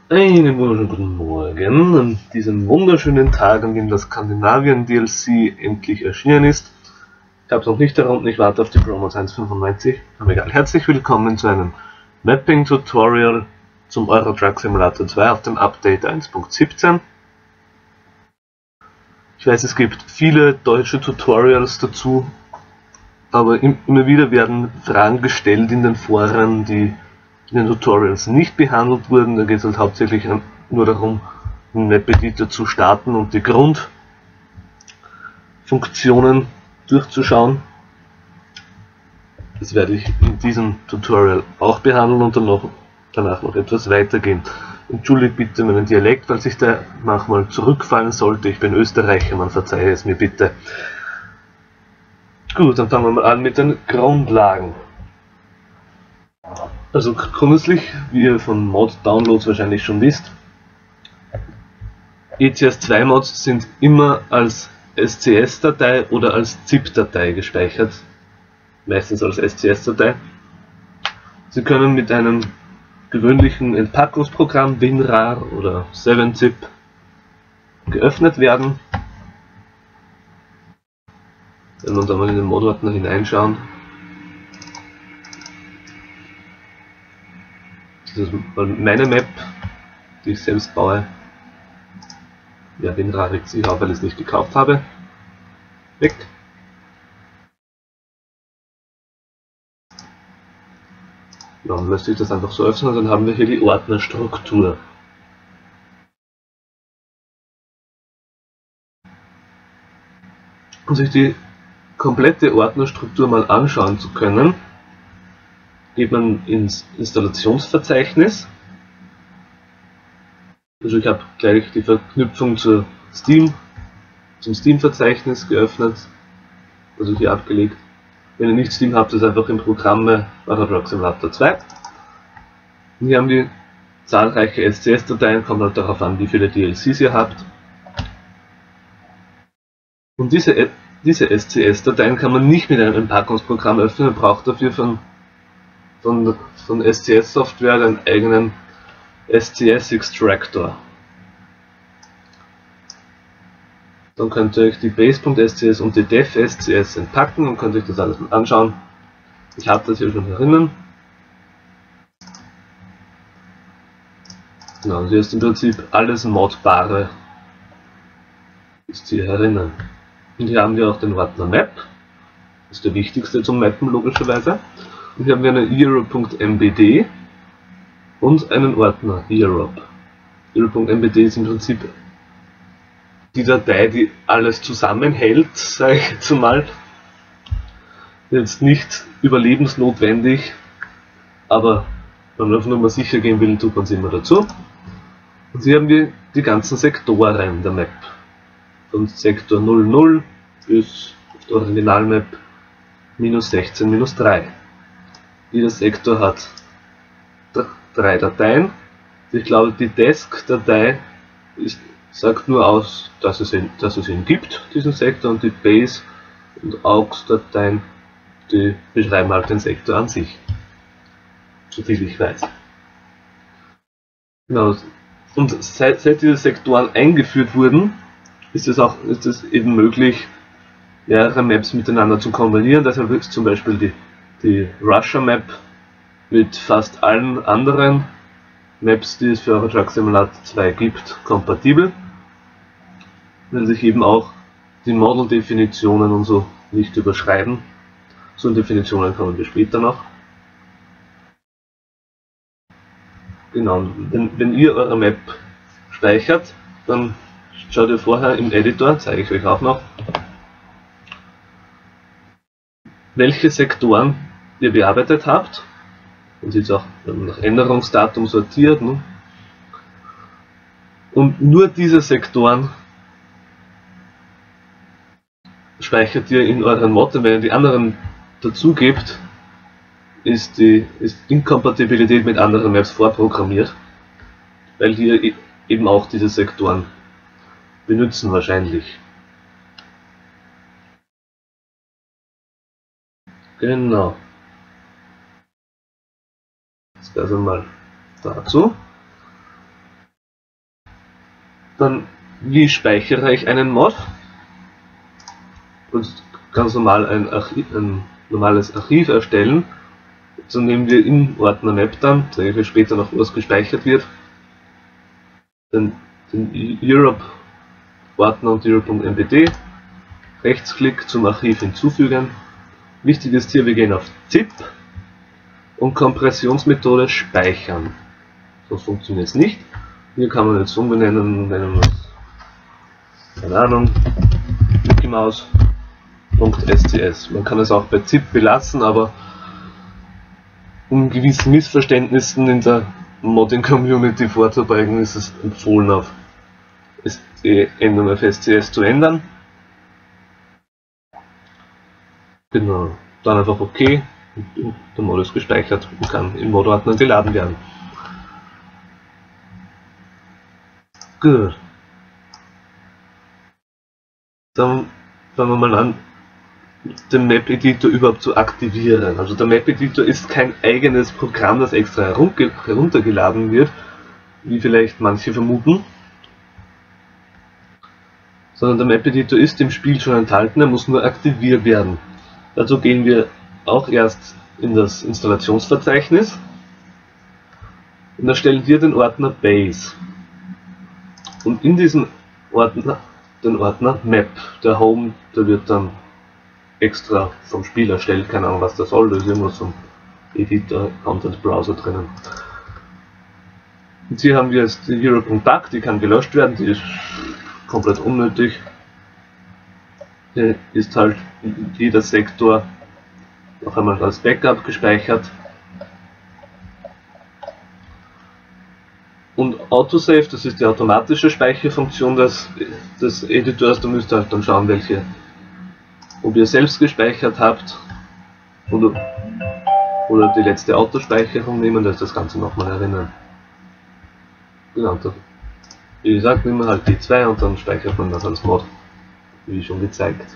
Einen wunderschönen guten Morgen an diesem wunderschönen Tag, an dem das Skandinavien DLC endlich erschienen ist. Ich habe es noch nicht errungen, ich warte auf die Promos 1.95, aber egal. Herzlich willkommen zu einem Mapping-Tutorial zum Euro Truck Simulator 2 auf dem Update 1.17. Ich weiß, es gibt viele deutsche Tutorials dazu, aber immer wieder werden Fragen gestellt in den Foren, die in den Tutorials nicht behandelt wurden. Da geht es halt hauptsächlich nur darum, einen Web-Editor zu starten und die Grundfunktionen durchzuschauen. Das werde ich in diesem Tutorial auch behandeln und danach noch etwas weitergehen. Entschuldigt bitte meinen Dialekt, falls ich da manchmal zurückfallen sollte. Ich bin Österreicher, man verzeihe es mir bitte. Gut, dann fangen wir mal an mit den Grundlagen. Also grundsätzlich, wie ihr von Mod-Downloads wahrscheinlich schon wisst, ECS2-Mods sind immer als SCS-Datei oder als ZIP-Datei gespeichert, meistens als SCS-Datei. Sie können mit einem gewöhnlichen Entpackungsprogramm, WinRAR oder 7-Zip, geöffnet werden. Wenn wir da mal in den Mod-Ordner hineinschauen, das ist meine Map, die ich selbst baue. Ja, WinRAR regt sich auf, weil ich es nicht gekauft habe. Weg. Ja, dann lässt sich das einfach so öffnen und dann haben wir hier die Ordnerstruktur. Um sich die komplette Ordnerstruktur mal anschauen zu können, geht man ins Installationsverzeichnis. Also ich habe gleich die Verknüpfung zum Steam-Verzeichnis geöffnet, also hier abgelegt. Wenn ihr nicht Steam habt, ist einfach im Programme Euro Truck Simulator 2. Und hier haben wir zahlreiche SCS-Dateien, kommt halt darauf an, wie viele DLCs ihr habt. Und diese SCS-Dateien kann man nicht mit einem Entpackungsprogramm öffnen, man braucht dafür von SCS-Software einen eigenen SCS-Extractor. Dann könnt ihr euch die Base.scs und die def.scs entpacken und könnt euch das alles mal anschauen. Ich habe das hier schon herinnen. Genau, hier ist im Prinzip alles Modbare ist hier herinnen. Und hier haben wir auch den Ordner Map, das ist der wichtigste zum Mappen logischerweise. Und hier haben wir eine Europe.mbd und einen Ordner Europe. Europe.mbd ist im Prinzip die Datei, die alles zusammenhält, sage ich jetzt mal. Jetzt nicht überlebensnotwendig, aber wenn man auf Nummer sicher gehen will, tut man es immer dazu. Und hier haben wir die ganzen Sektoren der Map. Von Sektor 00 bis auf der Originalmap -16, -3. Jeder Sektor hat 3 Dateien. Ich glaube, die Desk-Datei sagt nur aus, dass es ihn gibt, diesen Sektor, und die Base- und AUX-Dateien, die beschreiben halt den Sektor an sich. Soviel ich weiß. Genau. Und seit diese Sektoren eingeführt wurden, ist es eben möglich, mehrere Maps miteinander zu kombinieren. Deshalb ist zum Beispiel die Russia Map mit fast allen anderen Maps, die es für Euro Truck Simulator 2 gibt, kompatibel. Weil sich eben auch die Model-Definitionen und so nicht überschreiben. Zu den Definitionen kommen wir später noch. Genau, wenn ihr eure Map speichert, dann schaut ihr vorher im Editor, zeige ich euch auch noch, welche Sektoren ihr bearbeitet habt. Man sieht es auch nach Änderungsdatum sortiert. Ne? Und nur diese Sektoren speichert ihr in euren Mod, und wenn ihr die anderen dazu gebt, ist Inkompatibilität mit anderen Maps vorprogrammiert, weil die eben auch diese Sektoren benutzen wahrscheinlich. Genau. Das wäre also mal dazu. Dann, wie speichere ich einen Mod? Und ganz normal ein normales Archiv erstellen. So nehmen wir im Ordner Map dann, zeige ich euch später noch, was gespeichert wird, den Europe-Ordner und Europe.mbd, Rechtsklick zum Archiv hinzufügen. Wichtig ist hier, wir gehen auf ZIP und Kompressionsmethode speichern. So funktioniert es nicht. Hier kann man jetzt umbenennen, nennen wir es, keine Ahnung, Mickey Mouse.scs. Man kann es auch bei ZIP belassen, aber um gewissen Missverständnissen in der Modding-Community vorzubeugen, ist es empfohlen, auf die Endung auf SCS zu ändern. Genau, dann einfach OK, der Mod ist gespeichert und kann im Mod-Ordner geladen werden. Gut. Dann fangen wir mal an, den Map Editor überhaupt zu aktivieren. Also der Map Editor ist kein eigenes Programm, das extra heruntergeladen wird, wie vielleicht manche vermuten, sondern der Map Editor ist im Spiel schon enthalten, er muss nur aktiviert werden. Dazu gehen wir auch erst in das Installationsverzeichnis und erstellen wir den Ordner Base. Und in diesem Ordner, den Ordner Map, der Home, der wird dann extra vom Spiel erstellt, keine Ahnung was das soll, da ist irgendwas vom Editor, Content Browser drinnen. Und hier haben wir jetzt die Hero.duck, die kann gelöscht werden, die ist komplett unnötig. Hier ist halt jeder Sektor noch einmal als Backup gespeichert. Und Autosave, das ist die automatische Speicherfunktion des Editors, da müsst ihr halt dann schauen, ob ihr selbst gespeichert habt oder die letzte Autospeicherung nehmen, da ist das Ganze nochmal erinnern. Genau, wie gesagt, nehmen wir halt die 2 und dann speichert man das als Mod, wie schon gezeigt.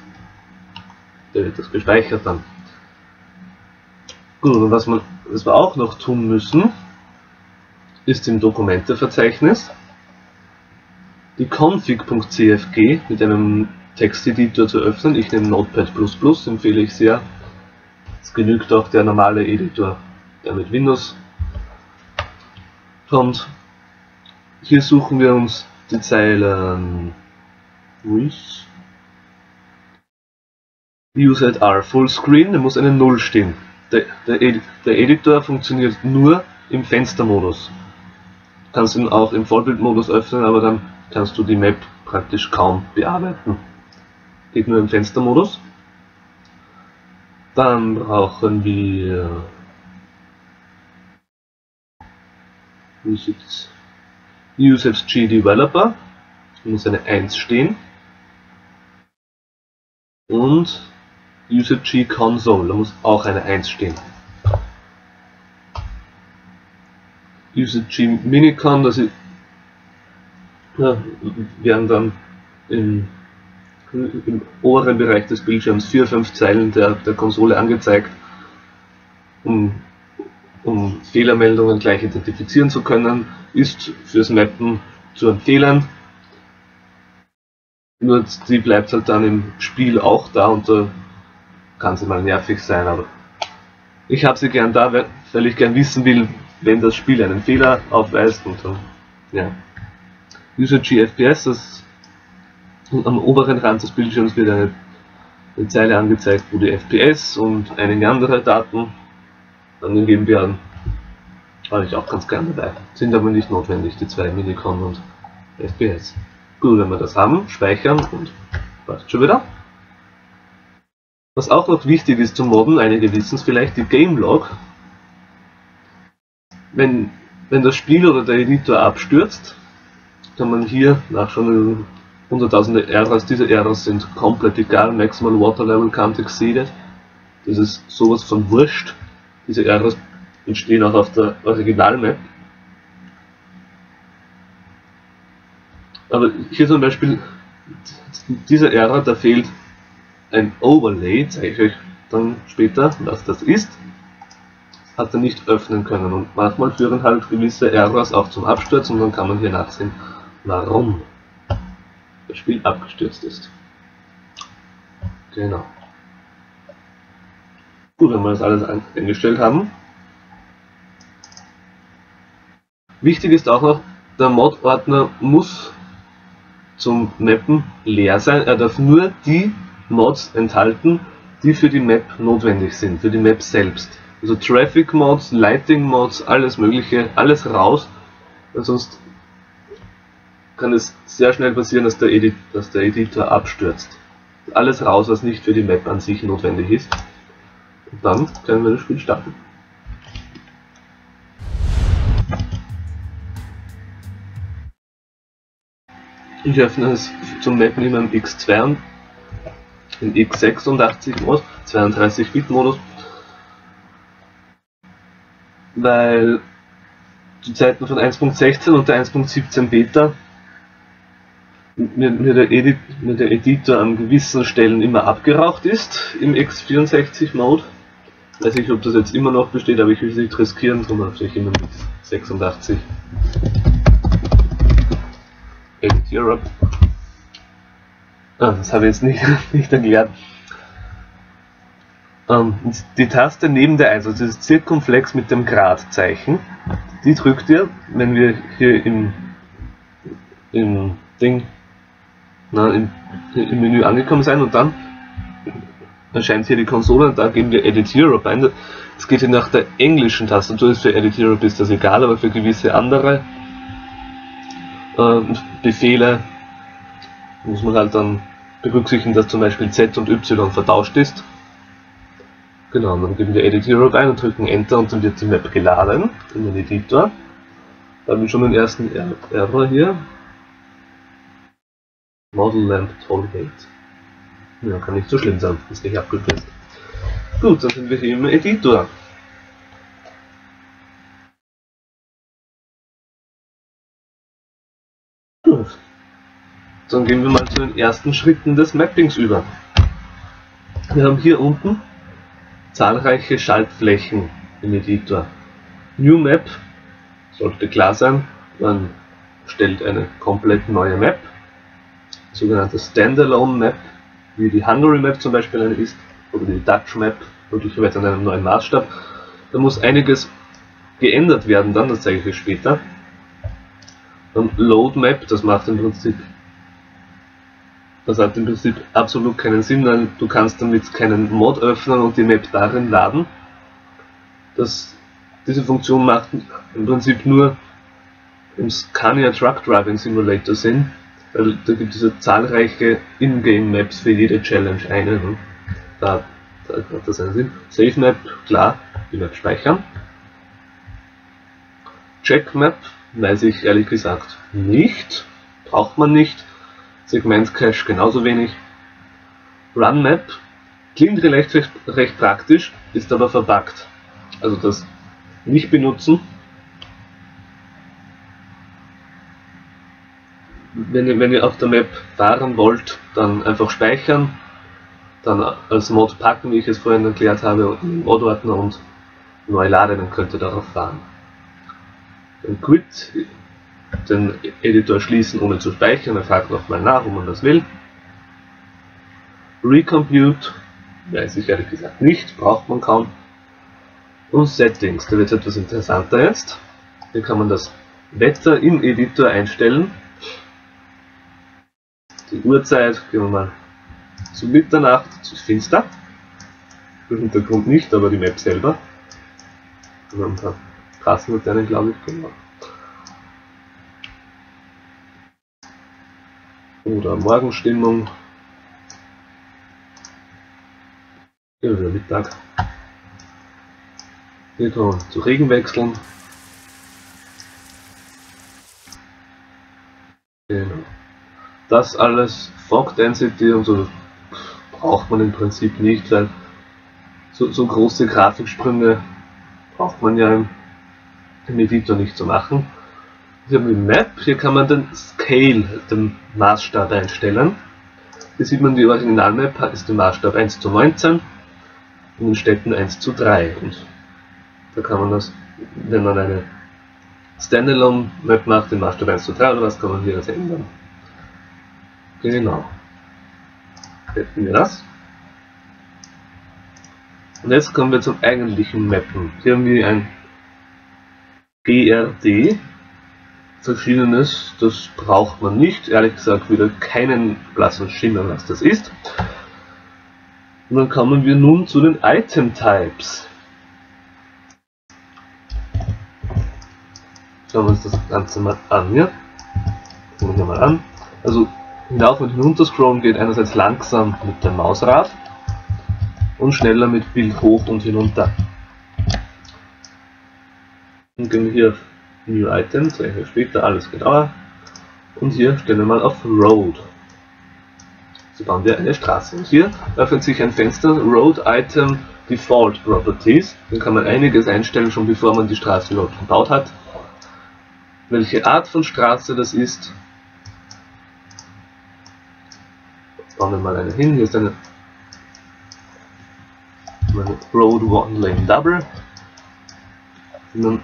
Da wird das gespeichert dann. Gut, und was wir auch noch tun müssen, ist im Dokumenteverzeichnis die config.cfg mit einem Texteditor zu öffnen. Ich nehme Notepad++, empfehle ich sehr. Es genügt auch der normale Editor, der mit Windows kommt. Hier suchen wir uns die Zeilen Use at R Fullscreen, da muss eine 0 stehen. Der Editor funktioniert nur im Fenstermodus. Du kannst ihn auch im Vollbildmodus öffnen, aber dann kannst du die Map praktisch kaum bearbeiten. Geht nur im Fenstermodus. Dann brauchen wir USFG Developer, da muss eine 1 stehen. Und USFG Console, da muss auch eine 1 stehen. USFG Minicon, das ist, werden dann im oberen Bereich des Bildschirms 4-5 Zeilen der Konsole angezeigt, um Fehlermeldungen gleich identifizieren zu können, ist fürs Mappen zu empfehlen. Nur die bleibt halt dann im Spiel auch da und da kann sie mal nervig sein, aber ich habe sie gern da, weil ich gern wissen will, wenn das Spiel einen Fehler aufweist und dann, ja. USFG FPS, das am oberen Rand des Bildschirms wird eine Zeile angezeigt, wo die FPS und einige andere Daten angegeben werden. Habe ich auch ganz gerne dabei. Sind aber nicht notwendig, die 2 Minicon und FPS. Gut, wenn wir das haben, speichern und passt schon wieder. Was auch noch wichtig ist zum Modden, einige wissen es vielleicht, die Gamelog. Wenn das Spiel oder der Editor abstürzt, kann man hier nachschauen, hunderttausende Errors, diese Errors sind komplett egal, Maximal Water Level can't exceeded. Das ist sowas von wurscht. Diese Errors entstehen auch auf der Original-Map. Aber hier zum Beispiel, dieser Error, da fehlt ein Overlay, zeige ich euch dann später, was das ist. Hat er nicht öffnen können und manchmal führen halt gewisse Errors auch zum Absturz und dann kann man hier nachsehen, warum. das Spiel abgestürzt ist. Genau. Gut, wenn wir das alles eingestellt haben. Wichtig ist auch noch, der Mod-Ordner muss zum Mappen leer sein. Er darf nur die Mods enthalten, die für die Map notwendig sind, für die Map selbst. Also Traffic Mods, Lighting Mods, alles mögliche, alles raus, weil sonst kann es sehr schnell passieren, dass der Editor abstürzt. Alles raus, was nicht für die Map an sich notwendig ist. Und dann können wir das Spiel starten. Ich öffne es zum Mappen immer im X2 im x86 Modus, 32-Bit-Modus, weil die Zeiten von 1.16 und der 1.17 Beta mir der Editor an gewissen Stellen immer abgeraucht ist im x64 Mode. Weiß nicht, ob das jetzt immer noch besteht, aber ich will es nicht riskieren, sondern vielleicht immer mit 86. Edit Europe. Das habe ich jetzt nicht erklärt. Die Taste neben der 1, also dieses Zirkumflex mit dem Gradzeichen, die drückt ihr, wenn wir hier im Menü angekommen sind, und dann erscheint hier die Konsole und da geben wir Edit Europe ein. Das geht hier nach der englischen Tastatur, für Edit Europe ist das egal, aber für gewisse andere Befehle muss man halt dann berücksichtigen, dass zum Beispiel Z und Y vertauscht ist. Genau, dann geben wir Edit Europe ein und drücken Enter und dann wird die Map geladen in den Editor. Da haben wir schon den ersten Error hier. Model Lamp Tollgate. Ja, kann nicht so schlimm sein, ist nicht abgekürzt. Gut, dann sind wir hier im Editor. Gut. Dann gehen wir mal zu den ersten Schritten des Mappings über. Wir haben hier unten zahlreiche Schaltflächen im Editor. New Map sollte klar sein, man stellt eine komplett neue Map, sogenannte Standalone Map, wie die Hungary Map zum Beispiel eine ist, oder die Dutch Map, möglicherweise an einem neuen Maßstab. Da muss einiges geändert werden dann, das zeige ich euch später. Dann Load Map, das hat im Prinzip absolut keinen Sinn, weil du kannst damit keinen Mod öffnen und die Map darin laden. Diese Funktion macht im Prinzip nur im Scania Truck Driving Simulator Sinn, weil da gibt es ja zahlreiche Ingame Maps für jede Challenge eine. Ne? Da hat das einen Sinn. Save Map, klar, die Map speichern. Check Map, weiß ich ehrlich gesagt nicht, braucht man nicht. Segment Cache genauso wenig. Run Map klingt recht praktisch, ist aber verbuggt. Also das nicht benutzen. Wenn ihr auf der Map fahren wollt, dann einfach speichern, dann als Mod packen, wie ich es vorhin erklärt habe, im Mod-Ordner und neu laden, dann könnt ihr darauf fahren. Dann Quit, den Editor schließen ohne zu speichern, er fragt nochmal nach, ob man das will. Recompute, weiß ich ehrlich gesagt nicht, braucht man kaum. Und Settings, da wird es etwas interessanter jetzt. Hier kann man das Wetter im Editor einstellen. Die Uhrzeit, gehen wir mal zu Mitternacht, es ist finster. Der Hintergrund nicht, aber die Map selber. Wir haben ein paar Straßenlaternen, glaube ich, genau. Oder Morgenstimmung. Ja, wieder Mittag. Hier kann man zu Regen wechseln. Genau. Das alles, Fog Density und so, braucht man im Prinzip nicht, weil so große Grafiksprünge braucht man ja im Editor nicht zu machen. Hier haben wir die Map, hier kann man den Scale, den Maßstab einstellen. Hier sieht man, die Originalmap ist der Maßstab 1:19, in den Städten 1:3. Und da kann man das, wenn man eine Standalone Map macht, den Maßstab 1:3 oder was, kann man hier das ändern. Genau. Hätten wir das. Und jetzt kommen wir zum eigentlichen Mappen. Hier haben wir ein GRD. Verschiedenes, das braucht man nicht. Ehrlich gesagt wieder keinen blassen Schimmer, was das ist. Und dann kommen wir nun zu den Item Types. Schauen wir uns das Ganze mal an hier. Schauen wir mal an. Also hinauf und hinunter scrollen geht einerseits langsam mit dem Mausrad und schneller mit Bild hoch und hinunter. Und gehen wir hier auf New Item, zeige ich euch später alles genauer. Und hier stellen wir mal auf Road. So bauen wir eine Straße. Und hier öffnet sich ein Fenster, Road Item Default Properties. Dann kann man einiges einstellen, schon bevor man die Straße überhaupt gebaut hat. Welche Art von Straße das ist. Bauen wir mal eine hin. Hier ist eine Road One Lane Double. Und dann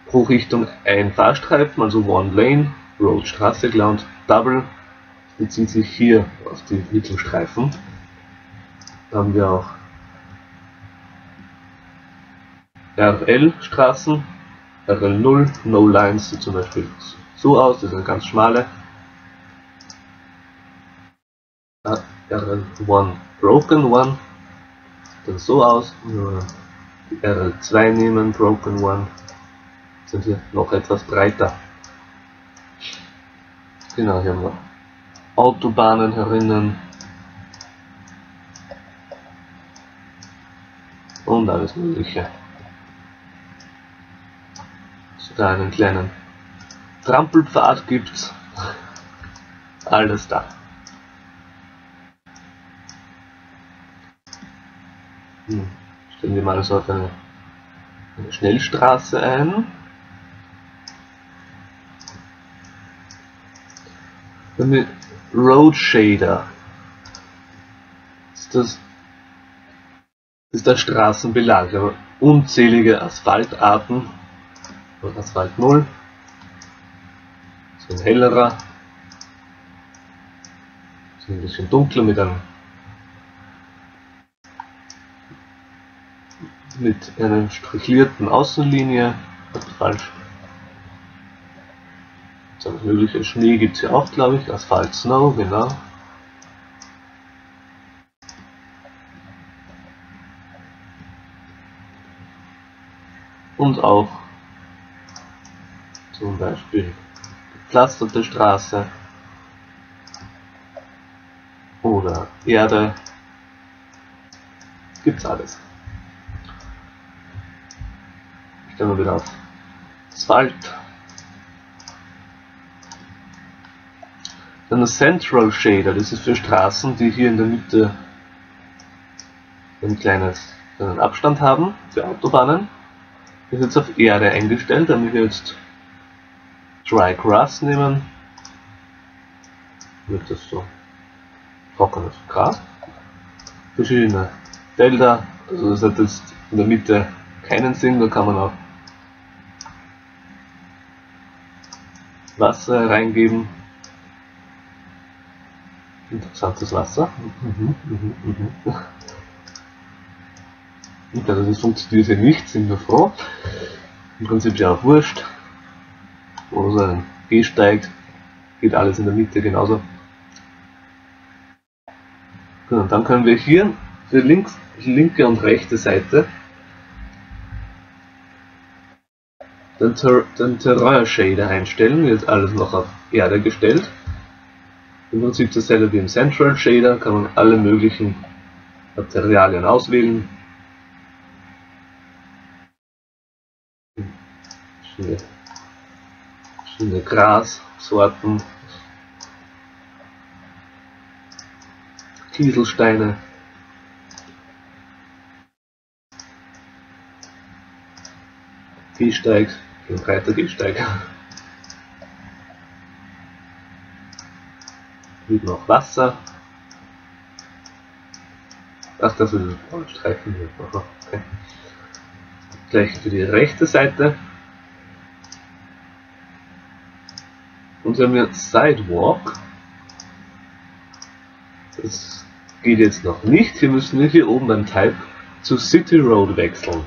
pro Richtung ein Fahrstreifen, also One Lane, Road Straße, klar, und Double bezieht sich hier auf die Mittelstreifen. Da haben wir auch RL Straßen, RL0, No Lines sieht zum Beispiel so aus, das ist eine ganz schmale. RL1 Broken One, dann so aus. Die RL2 nehmen, Broken One, sind hier noch etwas breiter. Genau, hier haben wir Autobahnen herinnen und alles Mögliche. Sogar einen kleinen Trampelpfad gibt's. Alles da. Stellen wir mal so auf eine Schnellstraße ein. Dann mit Road Shader. Das ist der Straßenbelag. Wir haben unzählige Asphaltarten. Asphalt 0. So ein hellerer. So ein bisschen dunkler mit einer strichlierten Außenlinie. Falsch. So alles mögliche. Schnee gibt es hier auch, glaube ich. Asphalt Snow, genau. Und auch zum Beispiel gepflasterte Straße oder Erde. Gibt's alles. Stellen wir wieder auf Asphalt. Dann das Central Shader, das ist für Straßen, die hier in der Mitte einen kleinen Abstand haben, für Autobahnen. Das ist jetzt auf Erde eingestellt, damit wir jetzt Dry Grass nehmen. Wird das so trockenes Gras. Verschiedene Felder, also das hat jetzt in der Mitte keinen Sinn, da kann man auch Wasser reingeben. Interessantes Wasser. Und also das funktioniert hier nicht, sind wir froh. Im Prinzip ja auch wurscht. Oder so ein Gehsteig, geht alles in der Mitte genauso. Genau, und dann können wir hier für linke und rechte Seite den Terrain Shader einstellen. Wird alles noch auf Erde gestellt. Im Prinzip dasselbe wie im Central Shader, kann man alle möglichen Materialien auswählen. Verschiedene Grassorten, Kieselsteine, Gehsteig, ein breiter Gehsteig. Mit noch Wasser. Ach, das ist ein Streifen hier. Okay. Gleich für die rechte Seite. Und hier haben wir Sidewalk. Das geht jetzt noch nicht. Hier müssen wir hier oben beim Type zu City Road wechseln.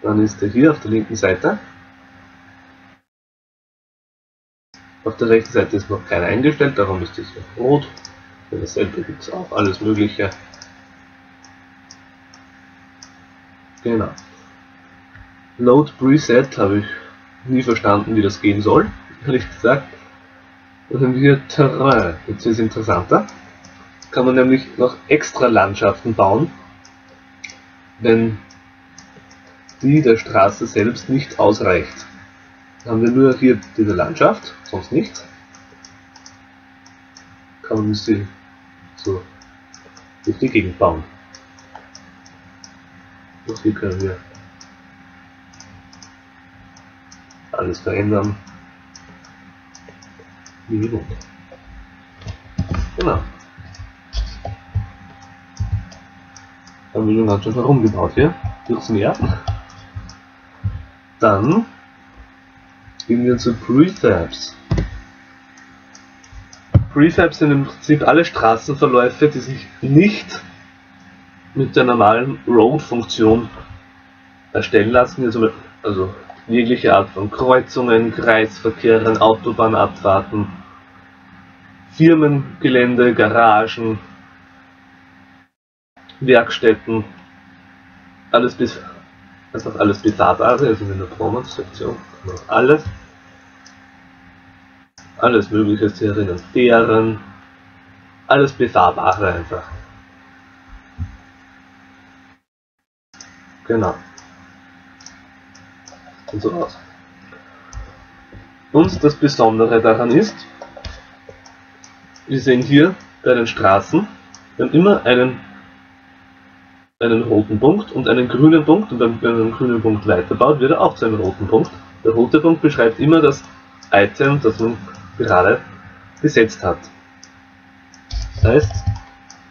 Dann ist er hier auf der linken Seite. Auf der rechten Seite ist noch keiner eingestellt, darum ist es hier rot. Für dasselbe gibt es auch alles Mögliche. Genau. Load Preset habe ich nie verstanden, wie das gehen soll, ehrlich gesagt. Dann haben wir hier Terrain. Jetzt ist es interessanter. Kann man nämlich noch extra Landschaften bauen, wenn die der Straße selbst nicht ausreicht. Dann haben wir nur hier diese Landschaft, sonst nichts. Kann man sie so durch die Gegend bauen. Und hier können wir alles verändern. Wie gewohnt. Genau. Haben wir schon ganz schön herumgebaut hier, durchs Meer. Dann gehen wir zu Prefabs. Prefabs sind im Prinzip alle Straßenverläufe, die sich nicht mit der normalen Road-Funktion erstellen lassen. Also jegliche Art von Kreuzungen, Kreisverkehren, Autobahnabfahrten, Firmengelände, Garagen, Werkstätten, einfach alles befahrbare, also in der Performance-Sektion alles mögliche ist hier drinnen, Fähren, alles befahrbare einfach. Genau. Und so aus. Und das Besondere daran ist, wir sehen hier bei den Straßen, wir haben immer einen roten Punkt und einen grünen Punkt, und wenn man einen grünen Punkt weiterbaut, wird er auch zu einem roten Punkt. Der rote Punkt beschreibt immer das Item, das man gerade besetzt hat. Das heißt,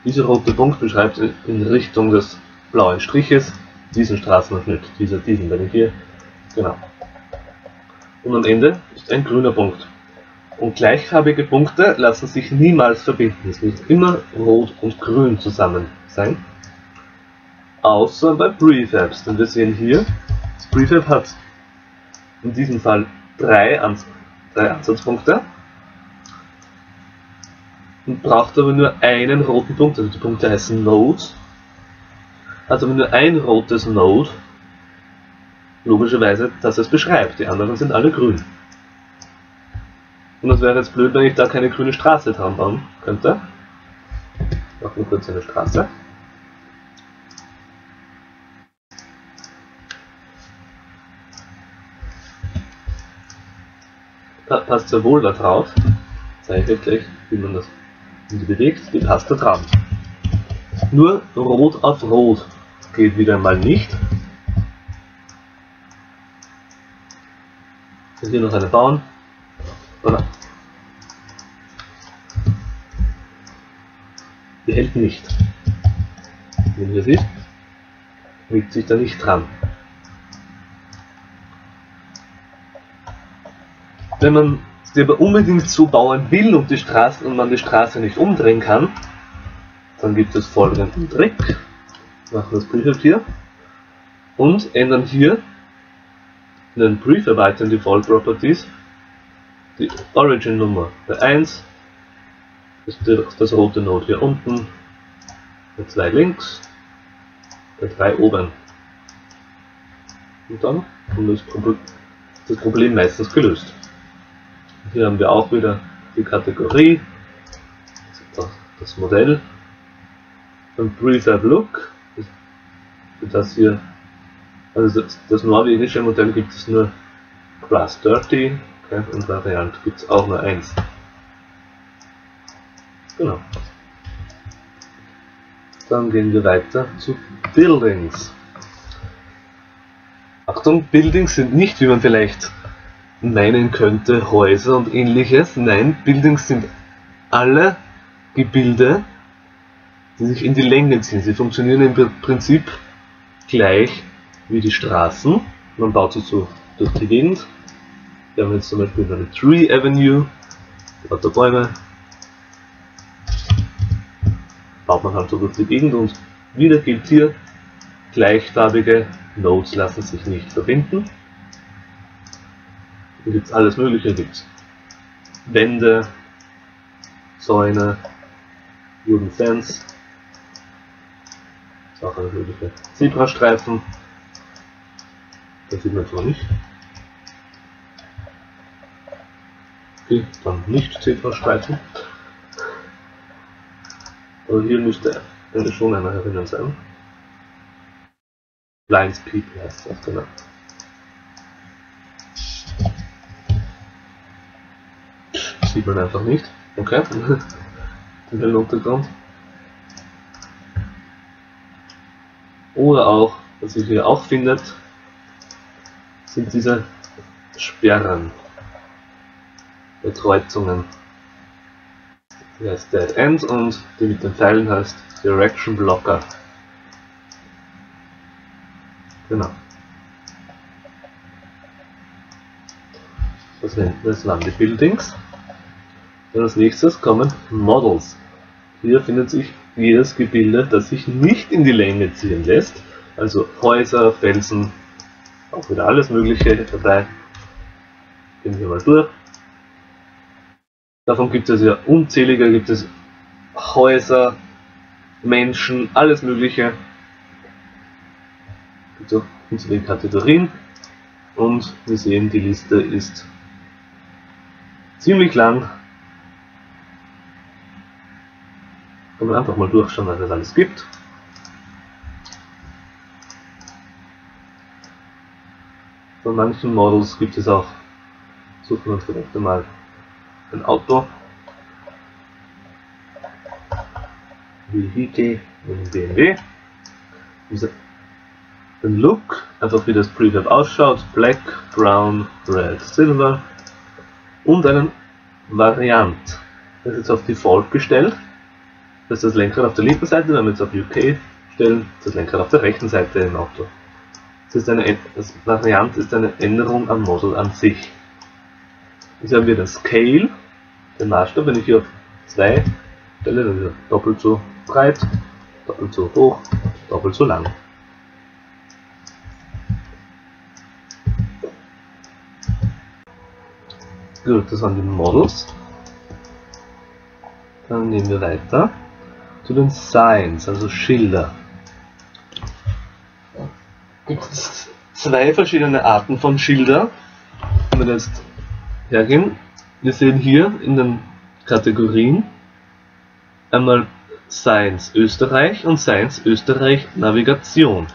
dieser rote Punkt beschreibt in Richtung des blauen Striches diesen Straßenabschnitt, diesen, wenn ich hier, genau. Und am Ende ist ein grüner Punkt. Und gleichfarbige Punkte lassen sich niemals verbinden. Es muss immer rot und grün zusammen sein. Außer bei Prefabs, denn wir sehen hier, das Prefab hat in diesem Fall drei Ansatzpunkte und braucht aber nur einen roten Punkt, also die Punkte heißen Nodes, hat aber nur ein rotes Node, logischerweise, das es beschreibt, die anderen sind alle grün. Und das wäre jetzt blöd, wenn ich da keine grüne Straße dran bauen könnte. Machen wir kurz eine Straße. Passt sehr wohl da drauf. Zeige ich gleich, wie man das bewegt. Die passt da dran. Nur Rot auf Rot geht wieder mal nicht. Und hier noch eine bauen. Voilà. Die hält nicht. Wie man hier sieht, liegt sich da nicht dran. Wenn man die aber unbedingt so bauen will und man die Straße nicht umdrehen kann, dann gibt es folgenden Trick. Machen das Prefab hier und ändern hier in den Prefab Item Default Properties die Origin Nummer. Bei 1 ist das rote Node hier unten, bei 2 links, bei 3 oben. Und dann ist das Problem meistens gelöst. Hier haben wir auch wieder die Kategorie, das Modell, und Prefab Look. Für das hier, also das norwegische Modell gibt es nur Class 30, okay, und Variant gibt es auch nur 1. Genau. Dann gehen wir weiter zu Buildings. Achtung, Buildings sind nicht, wie man vielleicht meinen könnte, Häuser und ähnliches. Nein, Buildings sind alle Gebilde, die sich in die Länge ziehen. Sie funktionieren im Prinzip gleich wie die Straßen, Man baut sich so durch die Gegend. Wir haben jetzt zum Beispiel eine Tree Avenue, lauter Bäume. Baut man halt so durch die Gegend und wieder gilt hier, gleichfarbige Nodes lassen sich nicht verbinden. Hier gibt es alles Mögliche, hier gibt es Wände, Zäune, Wooden Fence, ist auch alles Mögliche. Zebrastreifen, das sieht man zwar nicht. Okay, dann nicht Zebrastreifen. Aber hier müsste schon einer herinnen sein. Blind People heißt das, genau. Sieht man einfach nicht. Okay. Den hellen Untergrund. Oder auch, was sich hier auch findet, sind diese Sperren der Kreuzungen. Die heißt Dead End und die mit den Pfeilen heißt Direction Blocker. Genau. Das waren die Buildings. Dann als nächstes kommen Models. Hier findet sich jedes Gebilde, das sich nicht in die Länge ziehen lässt. Also Häuser, Felsen, auch wieder alles Mögliche dabei. Gehen wir mal durch. Davon gibt es ja unzählige, gibt es Häuser, Menschen, alles Mögliche. Gibt es auch unsere Kategorien. Und wir sehen, die Liste ist ziemlich lang. Kann man einfach mal durchschauen, was es alles gibt. Von manchen Models gibt es auch, suchen wir uns vielleicht einmal ein Auto, Vehikel, ein BMW. Den Look, einfach wie das Prefab ausschaut, Black, Brown, Red, Silver und einen Variant. Das ist jetzt auf Default gestellt. Das ist das Lenkrad auf der linken Seite, wenn wir jetzt auf UK stellen, das Lenkrad auf der rechten Seite im Auto. Das Variant ist eine Änderung am Model an sich. Jetzt haben wir den Scale, den Maßstab, wenn ich hier auf 2 stelle, dann ist er doppelt so breit, doppelt so hoch, doppelt so lang. Gut, das waren die Models. Dann gehen wir weiter zu den Signs, also Schilder. Gibt es zwei verschiedene Arten von Schilder. Wenn wir jetzt hergehen, wir sehen hier in den Kategorien einmal Signs Österreich und Signs Österreich Navigation.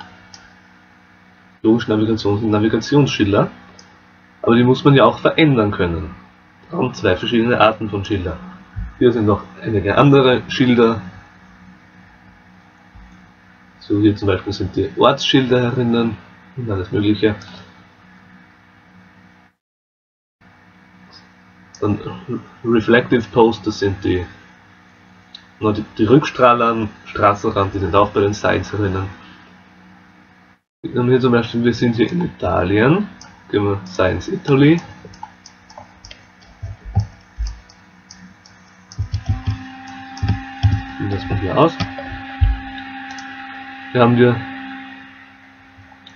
Logisch, Navigation sind Navigationsschilder, aber die muss man ja auch verändern können. Wir haben zwei verschiedene Arten von Schilder. Hier sind noch einige andere Schilder. So, hier zum Beispiel sind die Ortsschilder herinnen und alles Mögliche. Dann Reflective Posts, das sind die Rückstrahler am Straßenrand, die sind auch bei den Signs herinnen. Und hier zum Beispiel, wir sind hier in Italien, gehen wir Signs Italy. Sieht das mal hier aus. Hier haben wir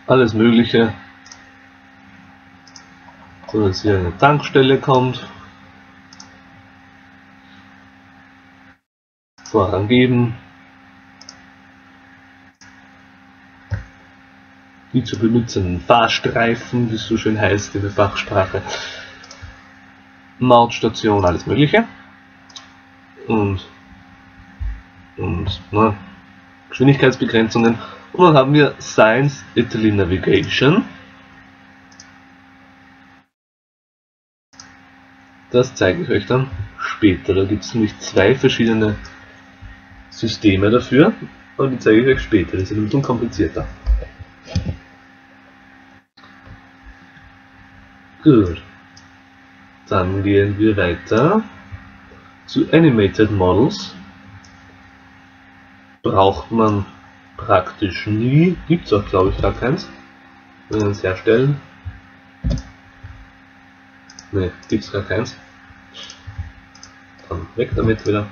alles Mögliche, so dass hier eine Tankstelle kommt, Vorrang geben, die zu benutzenden Fahrstreifen, wie es so schön heißt in der Fachsprache, Mautstation, alles Mögliche und Geschwindigkeitsbegrenzungen. Und dann haben wir Signs Italy Navigation. Das zeige ich euch dann später. Da gibt es nämlich zwei verschiedene Systeme dafür, aber die zeige ich euch später. Die sind ein bisschen komplizierter. Gut. Dann gehen wir weiter zu Animated Models. Braucht man praktisch nie, gibt es auch glaube ich gar keins. Wir werden es herstellen. Ne, gibt's gar keins. Dann weg damit wieder.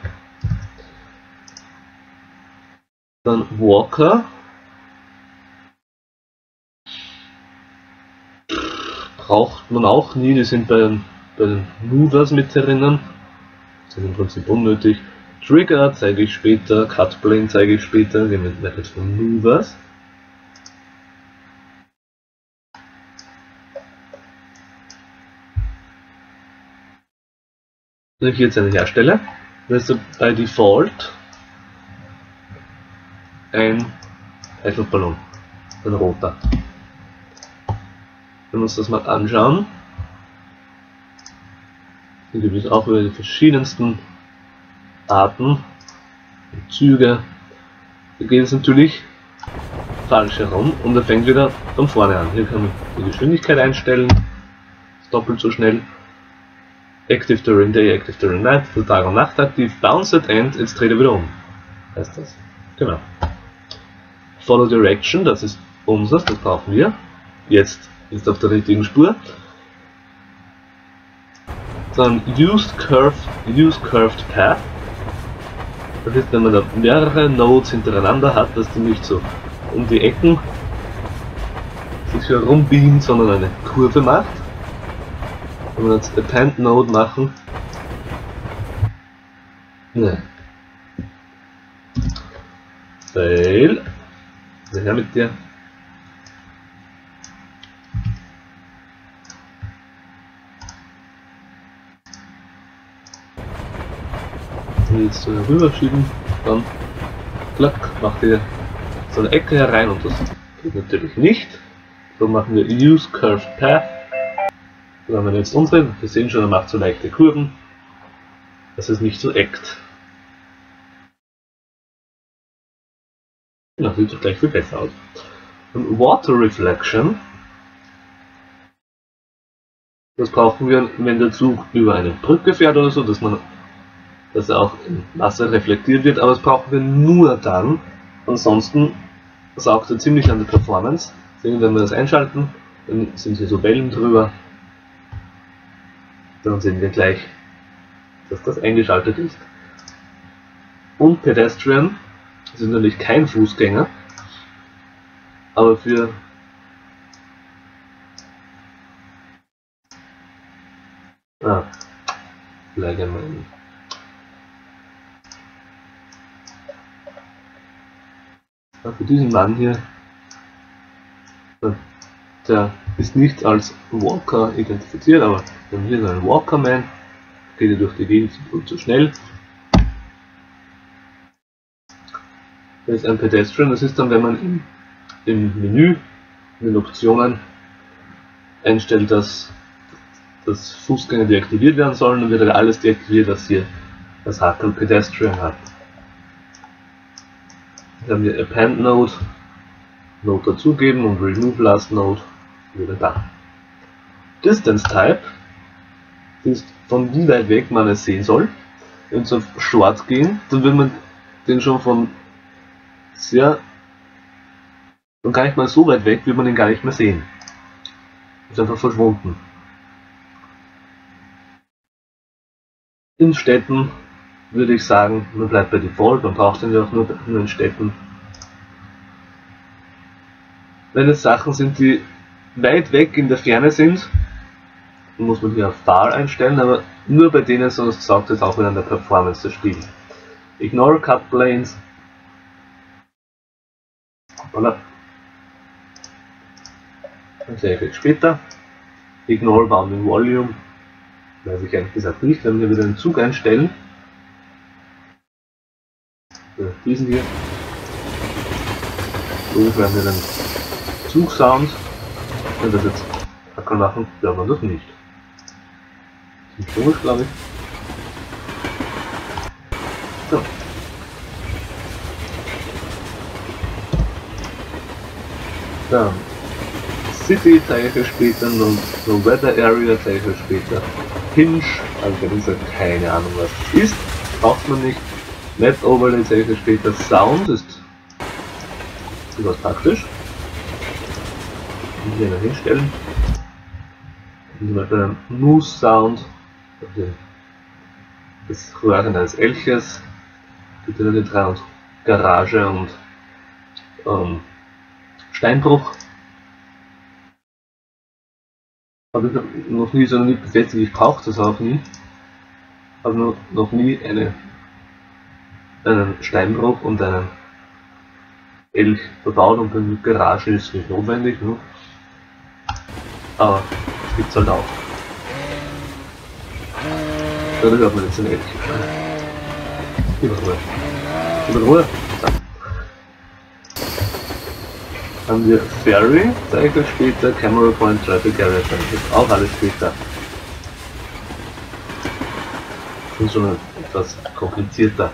Dann Walker. Braucht man auch nie, die sind bei den Movers mit drinnen. Sind im Prinzip unnötig. Trigger zeige ich später, Cutplane zeige ich später, wir reden jetzt von Movers. Wenn ich jetzt eine herstelle, dann ist bei Default ein Heißluftballon, ein roter. Wenn wir uns das mal anschauen, hier gibt es auch wieder die verschiedensten Arten und Züge. Hier geht es natürlich falsch herum und er fängt wieder von vorne an. Hier kann man die Geschwindigkeit einstellen, ist doppelt so schnell. Active during day, active during night, für Tag und Nacht aktiv, bounce at end, jetzt dreht er wieder um. Heißt das. Genau. Follow direction, das ist unseres, das brauchen wir. Jetzt ist auf der richtigen Spur. Dann use curved path. Das ist, wenn man da mehrere Nodes hintereinander hat, dass die nicht so um die Ecken sich herumbeamt, sondern eine Kurve macht. Wenn wir jetzt Append Node machen. Ne. Fail. Her mit dir. Jetzt rüberschieben, dann klack, macht ihr so eine Ecke herein und das geht natürlich nicht. So machen wir Use Curved Path. So haben wir jetzt unsere, wir sehen schon, er macht so leichte Kurven, dass es nicht so eckt. Das sieht doch gleich viel besser aus. Und Water Reflection, das brauchen wir, wenn der Zug über eine Brücke fährt oder so, dass er auch im Wasser reflektiert wird, aber das brauchen wir nur dann, ansonsten saugt er ziemlich an der Performance. Wenn wir das einschalten, dann sind hier so Wellen drüber, dann sehen wir gleich, dass das eingeschaltet ist. Und Pedestrian, das ist natürlich kein Fußgänger, aber für allgemein. Für diesen Mann hier, der ist nicht als Walker identifiziert, aber wir haben hier so einen Walkerman, geht er durch die Gegend und zu schnell. Das ist ein Pedestrian, das ist dann, wenn man im Menü, in den Optionen einstellt, dass Fußgänger deaktiviert werden sollen, dann wird er alles deaktiviert, was hier das Hakel Pedestrian hat. Dann haben wir Append Node, Node dazugeben und Remove Last Node wieder da. Distance Type ist von wie weit weg man es sehen soll. Wenn wir auf Short gehen, dann will man den schon von gar nicht mal so weit weg, will man den gar nicht mehr sehen. Ist einfach verschwunden. In Städten würde ich sagen, man bleibt bei Default, man braucht den ja auch nur in Städten. Wenn es Sachen sind, die weit weg in der Ferne sind, dann muss man hier auf Far einstellen, aber nur bei denen, sonst saugt es auch wieder an der Performance des Spiels. Ignore Cut Planes. Voilà. Das sehe ich später. Ignore Bounding Volume. Weiß ich ehrlich gesagt nicht, wenn wir wieder einen Zug einstellen. Diesen hier. So werden wir den Zugsound. Wenn wir das jetzt Hacker machen, werden wir das nicht. Das ist komisch, glaube ich. So. Dann City zeige ich euch später, no Weather Area zeige ich euch später. Hinge, also wie gesagt, keine Ahnung was das ist, braucht man nicht. Map Overlay zeige ich euch später. Sound ist etwas praktisch. hier noch hinstellen. Zum Beispiel einen Moose Sound, das Röhren eines Elches, geht wieder nicht rein, und Garage und Steinbruch. Habe ich noch nie so nicht befestigt, ich brauche das auch nie. Habe noch nie einen Steinbruch und einen Elch verbaut, und bei Garage ist es nicht notwendig, ne? Aber es gibt es halt auch. Dadurch hat man jetzt einen Elch. Über Ruhe. Über Ruhe. So. Haben wir Ferry, zeige ich euch später, Camera Point, Traffic Area, das ist auch alles später. Das ist schon etwas komplizierter.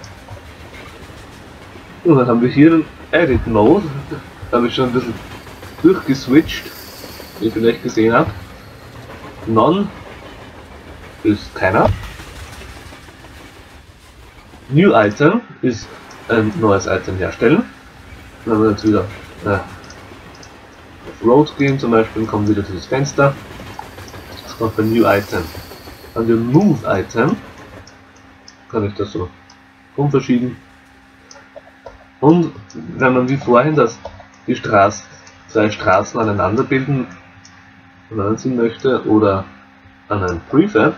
Und dann haben wir hier den Edit Mode, da habe ich schon ein bisschen durchgeswitcht, wie ihr vielleicht gesehen habt. None ist keiner. New Item ist ein neues Item herstellen. Dann haben wir jetzt wieder auf Road gehen zum Beispiel, kommt wieder dieses Fenster. Das kommt bei New Item. An dem Move Item kann ich das so umverschieben. Und wenn man wie vorhin die zwei Straßen aneinander bilden anziehen möchte oder an ein Prefab,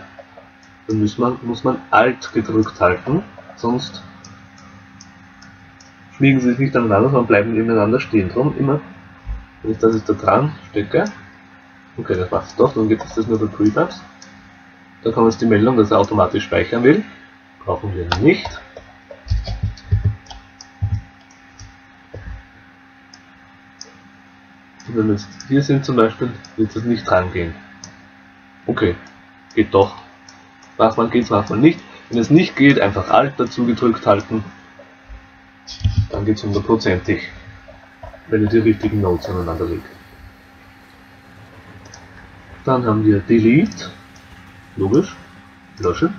dann muss man Alt gedrückt halten, sonst fliegen sie sich nicht aneinander, sondern bleiben nebeneinander stehen. Drum immer, wenn ich das jetzt da dran stecke, okay, das macht es doch, dann gibt es das nur für Prefabs. Da kommt jetzt die Meldung, dass er automatisch speichern will. Brauchen wir nicht. Und wenn wir jetzt hier sind zum Beispiel, wird das nicht rangehen. Okay, geht doch. Manchmal geht es, manchmal nicht. Wenn es nicht geht, einfach Alt dazu gedrückt halten. Dann geht es 100%ig, wenn ihr die richtigen Nodes aneinander legt. Dann haben wir Delete, logisch, löschen.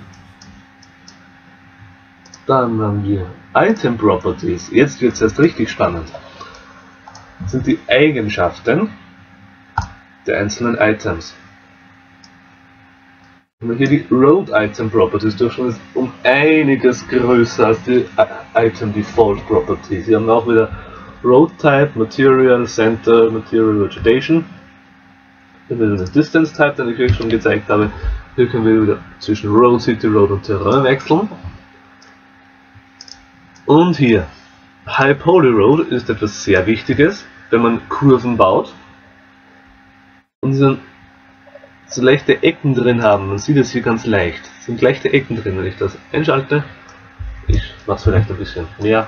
Dann haben wir Item Properties, jetzt wird es erst richtig spannend. Das sind die Eigenschaften der einzelnen Items. Wenn man hier die Road Item Properties durchschauen, ist um einiges größer als die Item Default Properties. Hier haben wir auch wieder Road Type, Material, Center, Material Vegetation. Hier haben wir den Distance Type, den ich euch schon gezeigt habe. Hier können wir wieder zwischen Road, City Road und Terrain wechseln. Und hier, High Poly Road ist etwas sehr Wichtiges, wenn man Kurven baut. Und sie so leichte Ecken drin haben. Man sieht es hier ganz leicht. Es sind leichte Ecken drin, wenn ich das einschalte. Ich mache es vielleicht ein bisschen mehr.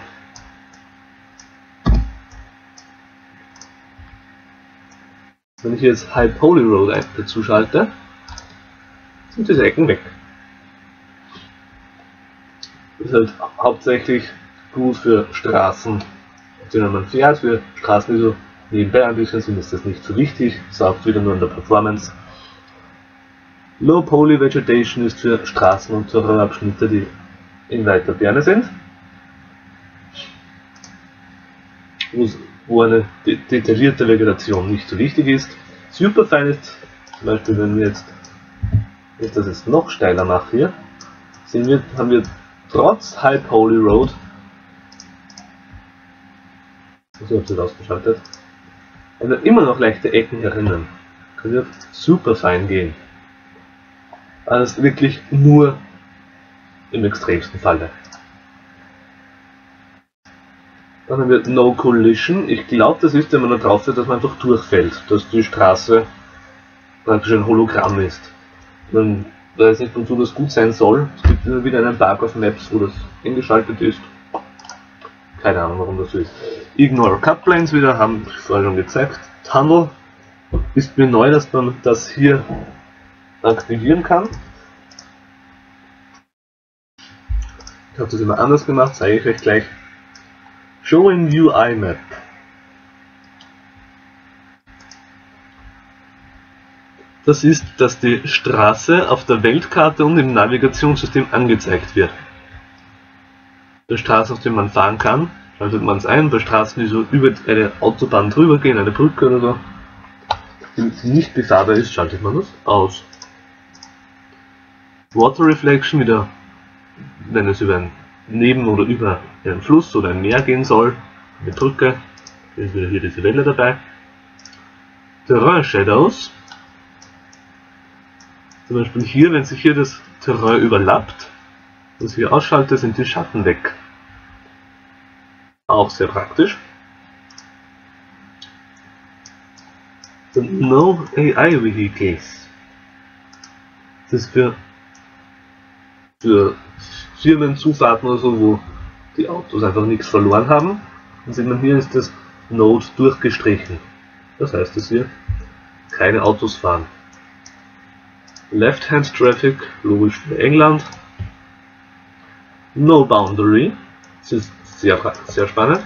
Wenn ich jetzt High Poly Road dazu schalte, sind diese Ecken weg. Das ist halt hauptsächlich gut für Straßen, auf denen man fährt. Für Straßen, die so nebenbei ein bisschen sind, ist das nicht so wichtig. Saugt wieder nur in der Performance. Low Poly Vegetation ist für Straßen und Terrainabschnitte, die in weiter Ferne sind, wo eine detaillierte Vegetation nicht so wichtig ist. Superfine ist zum Beispiel, wenn wir jetzt das jetzt noch steiler mache hier, haben wir trotz High Poly Road, so habt ihr das ausgeschaltet, haben wir immer noch leichte Ecken herinnen. Können wir Superfine gehen. Also wirklich nur im extremsten Falle. Dann haben wir No Collision. Ich glaube, das ist, wenn man da drauf wird, dass man einfach durchfällt, dass die Straße praktisch ein Hologramm ist. Man weiß nicht, wozu das gut sein soll. Es gibt immer wieder einen Bug auf Maps, wo das eingeschaltet ist. Keine Ahnung, warum das so ist. Ignore Cut Planes wieder, haben wir vorher schon gezeigt. Tunnel ist mir neu, dass man das hier aktivieren kann. Ich habe das immer anders gemacht, zeige ich euch gleich. Show in UI Map. Das ist, dass die Straße auf der Weltkarte und im Navigationssystem angezeigt wird. Bei Straßen, auf denen man fahren kann, schaltet man es ein. Bei Straßen, die so über eine Autobahn drüber gehen, eine Brücke oder so, die nicht befahrbar ist, schaltet man das aus. Water Reflection wieder, wenn es über einen Neben- oder über einen Fluss oder ein Meer gehen soll. Eine Brücke, ist wieder hier diese Welle dabei. Terrain Shadows. Zum Beispiel hier, wenn sich hier das Terrain überlappt, was ich hier ausschalte, sind die Schatten weg. Auch sehr praktisch. No AI Vehicles. Das ist für Firmenzufahrten oder so, wo die Autos einfach nichts verloren haben. Dann sieht man, hier ist das Node durchgestrichen. Das heißt, dass hier keine Autos fahren. Left-Hand Traffic, logisch für England. No Boundary. Das ist sehr spannend.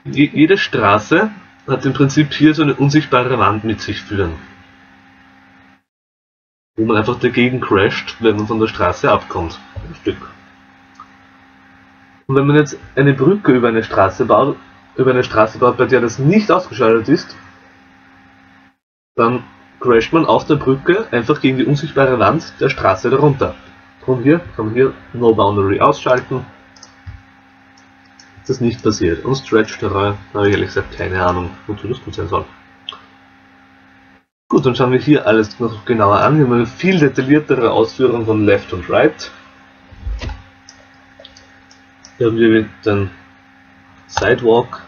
Jede Straße hat im Prinzip hier so eine unsichtbare Wand mit sich führen, wo man einfach dagegen crasht, wenn man von der Straße abkommt. Ein Stück. Und wenn man jetzt eine Brücke über eine Straße baut, bei der das nicht ausgeschaltet ist, dann crasht man auf der Brücke einfach gegen die unsichtbare Wand der Straße darunter. Und hier kann man hier No Boundary ausschalten. Das ist nicht passiert. Und Stretch Terrain habe ich ehrlich gesagt keine Ahnung, wozu das gut sein soll. Gut, dann schauen wir hier alles noch genauer an. Wir haben eine viel detailliertere Ausführung von Left und Right. Hier haben wir den Sidewalk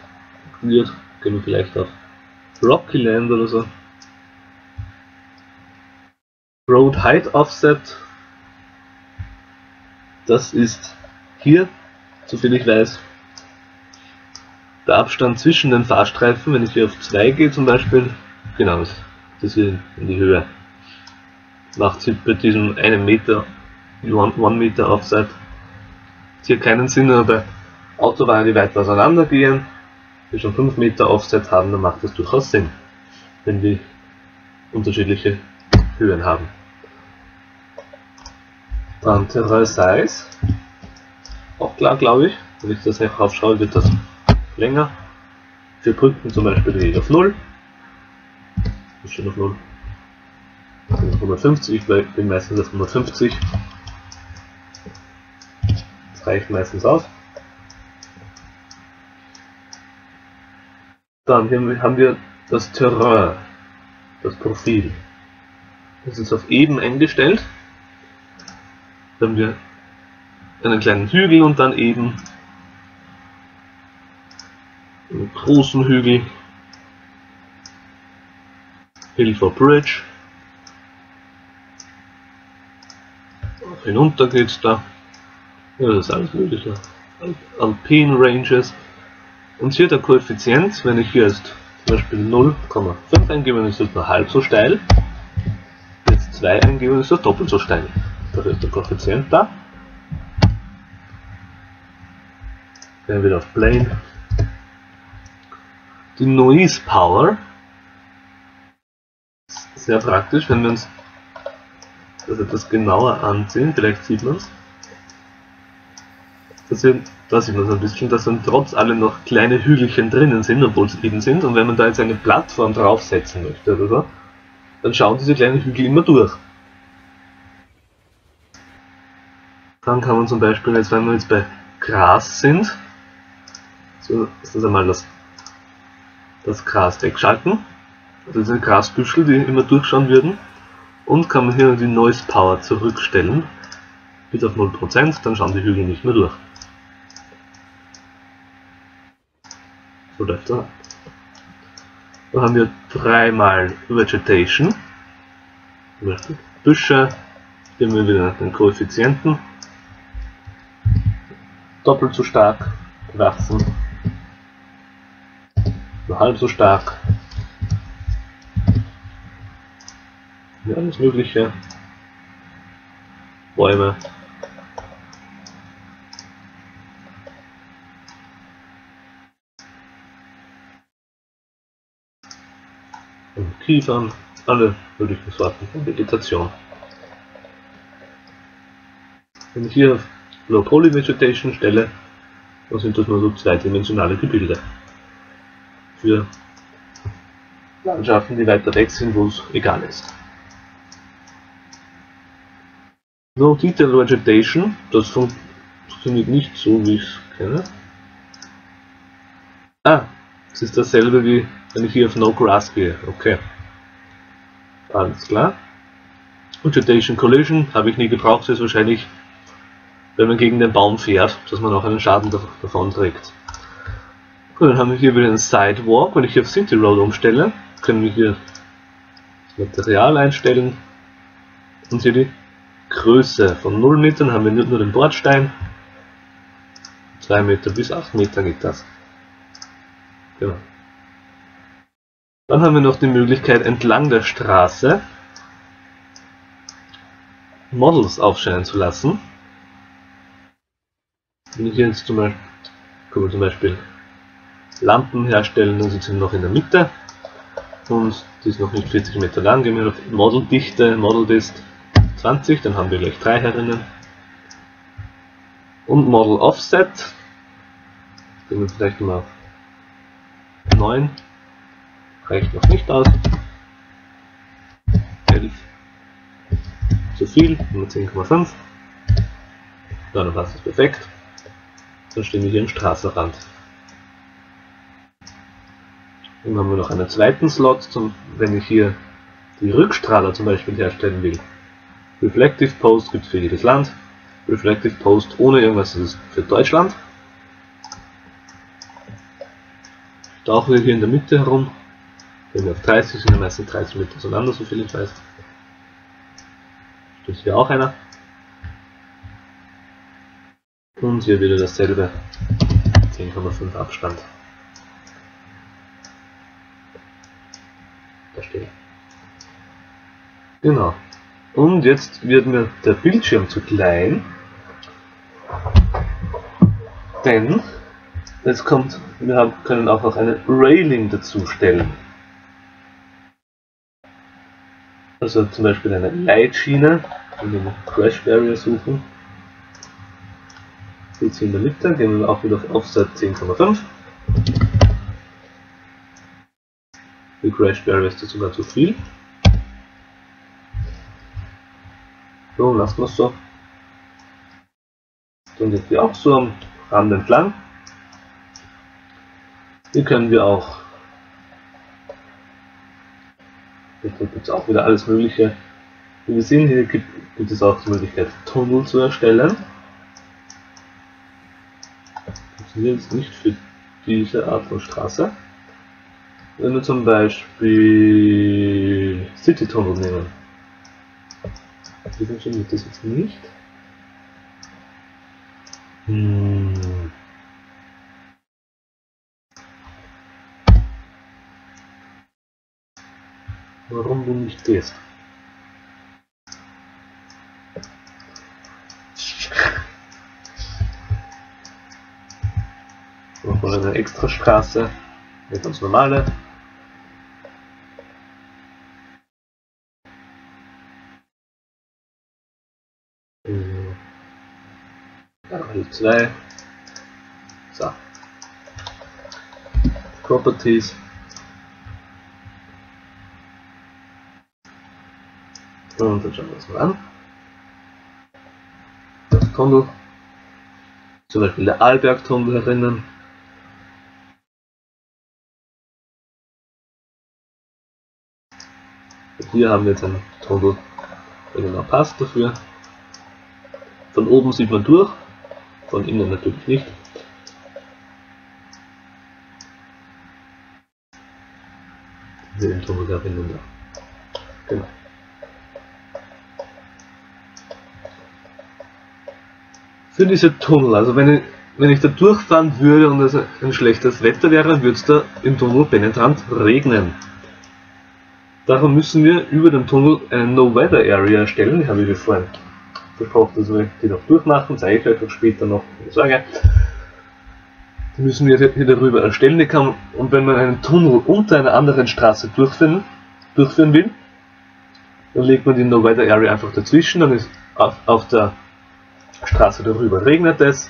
aktiviert. Gehen wir vielleicht auf Rocky Land oder so. Road Height Offset. Das ist hier, soviel ich weiß, der Abstand zwischen den Fahrstreifen. Wenn ich hier auf 2 gehe zum Beispiel, genau, das hier in die Höhe. Macht sie bei diesem 1 Meter, 1 Meter Offset hier keinen Sinn, aber bei Autobahnen, die weiter auseinander gehen, die schon 5 Meter Offset haben, dann macht das durchaus Sinn, wenn die unterschiedliche Höhen haben. Dann Terrain Size, auch klar, glaube ich. Wenn ich das einfach aufschaue, wird das länger. Für Brücken zum Beispiel gehe ich auf 0. Ist schon auf 0. Auf 150, ich bin meistens auf 150. Das reicht meistens aus. Dann haben wir das Terrain, das Profil. Das ist auf eben eingestellt. Dann haben wir einen kleinen Hügel und dann eben einen großen Hügel. Hill for Bridge. Hinunter geht's da. Ja, das ist alles mögliche. Alpine Ranges. Und hier der Koeffizient, wenn ich hier jetzt zum Beispiel 0,5 eingebe, dann ist das nur halb so steil. Jetzt 2 eingebe, dann ist das doppelt so steil. Dafür ist der Koeffizient da. Gehen wir wieder auf Plane. Die Noise Power. Sehr praktisch, wenn wir uns das etwas genauer ansehen, vielleicht sieht man es. Da sieht man es ein bisschen, dass dann trotz allem noch kleine Hügelchen drinnen sind, obwohl sie eben sind. Und wenn man da jetzt eine Plattform draufsetzen möchte oder so, dann schauen diese kleinen Hügel immer durch. Dann kann man zum Beispiel, jetzt wenn wir jetzt bei Gras sind, so ist das einmal das Gras wegschalten. Also diese Grasbüschel, die immer durchschauen würden. Und kann man hier die Noise Power zurückstellen. Bis auf 0%, dann schauen die Hügel nicht mehr durch. So läuft das. Dann haben wir 3-mal Vegetation. Zum Beispiel Büsche. Hier haben wir wieder den Koeffizienten. Doppelt so stark wachsen. Nur halb so stark. Ja, alles mögliche. Bäume. Und Kiefern. Alle möglichen Sorten von Vegetation. Wenn ich hier auf Low Poly Vegetation stelle, dann sind das nur so zweidimensionale Gebilde. Für Landschaften, die weiter weg sind, wo es egal ist. No Detail Vegetation, das funktioniert nicht so, wie ich es kenne. Ah, es ist dasselbe wie wenn ich hier auf No Grass gehe. Okay. Alles klar. Vegetation Collision habe ich nie gebraucht, das ist wahrscheinlich, wenn man gegen den Baum fährt, dass man auch einen Schaden davon trägt. Gut, dann haben wir hier wieder einen Sidewalk. Wenn ich hier auf City Road umstelle, können wir hier das Material einstellen und hier die Größe. Von 0 Metern haben wir nur den Bordstein. 2 Meter bis 8 Meter geht das. Genau. Dann haben wir noch die Möglichkeit, entlang der Straße Models aufscheinen zu lassen. Wenn ich jetzt zum Beispiel Lampen herstellen, dann sind sie noch in der Mitte und die ist noch nicht 40 Meter lang. Gehen wir auf Modeldichte, Modeldist 20, dann haben wir gleich 3 herinnen. Und Model Offset, gehen wir vielleicht mal auf 9, reicht noch nicht aus. 11, zu viel, nur 10,5. Dann passt es perfekt. Dann stehen wir hier am Straßenrand. Dann haben wir noch einen zweiten Slot, wenn ich hier die Rückstrahler zum Beispiel herstellen will. Reflective Post gibt es für jedes Land. Reflective Post ohne irgendwas ist für Deutschland. Tauchen wir hier in der Mitte herum. Wenn wir auf 30 sind, meistens 30 Meter auseinander, so viel ich weiß. Steht hier auch einer. Und hier wieder dasselbe. 10,5 Abstand. Da steht. Genau. Und jetzt wird mir der Bildschirm zu klein. Denn jetzt kommt, wir können auch noch eine Railing dazu stellen. Also zum Beispiel eine Leitschiene, wenn wir noch Crash Barrier suchen. Jetzt hier in der Mitte, gehen wir auch wieder auf Offset 10,5. Die Crash Barrier ist jetzt sogar zu viel. So, lassen wir es so. Dann geht wir auch so am Rand entlang. Hier können wir auch, hier gibt es auch wieder alles Mögliche. Wie wir sehen, hier gibt es auch die Möglichkeit, Tunnel zu erstellen. Funktioniert jetzt nicht für diese Art von Straße. Wenn wir zum Beispiel City Tunnel nehmen. Wie funktioniert das jetzt nicht? Warum du nicht gehst? Nochmal eine extra Straße, eine ganz normale. L2. So. Properties. Und dann schauen wir uns mal an. Das Tunnel. Zum Beispiel der Arlberg-Tunnel herinnen. Hier haben wir jetzt einen Tunnel, der genau passt dafür. Von oben sieht man durch, von innen natürlich nicht. Hier den Tunnel da innen da. Genau. Für diese Tunnel, also wenn ich da durchfahren würde und es ein schlechtes Wetter wäre, würde es da im Tunnel penetrant regnen. Darum müssen wir über den Tunnel eine No-Weather Area erstellen, die habe ich vorhin versprochen, dass wir die noch durchmachen, zeige ich euch auch später noch, wenn ich sage. Die müssen wir hier darüber erstellen, und wenn man einen Tunnel unter einer anderen Straße durchführen will, dann legt man die No-Weather Area einfach dazwischen, dann ist auf der Straße darüber regnet es,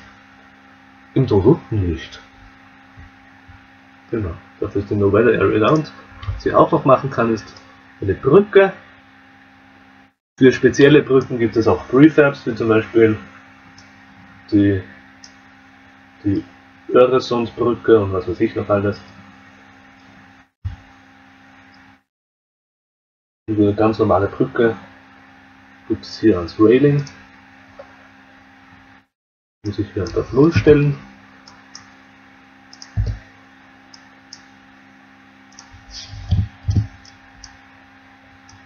im Tunnel nicht. Genau, dafür ist die No-Weather Area da und Was ich auch noch machen kann, ist eine Brücke. Für spezielle Brücken gibt es auch Prefabs, wie zum Beispiel die Öresundbrücke und was weiß ich noch alles. Eine ganz normale Brücke gibt es hier als Railing. Muss ich hier auf 0 stellen.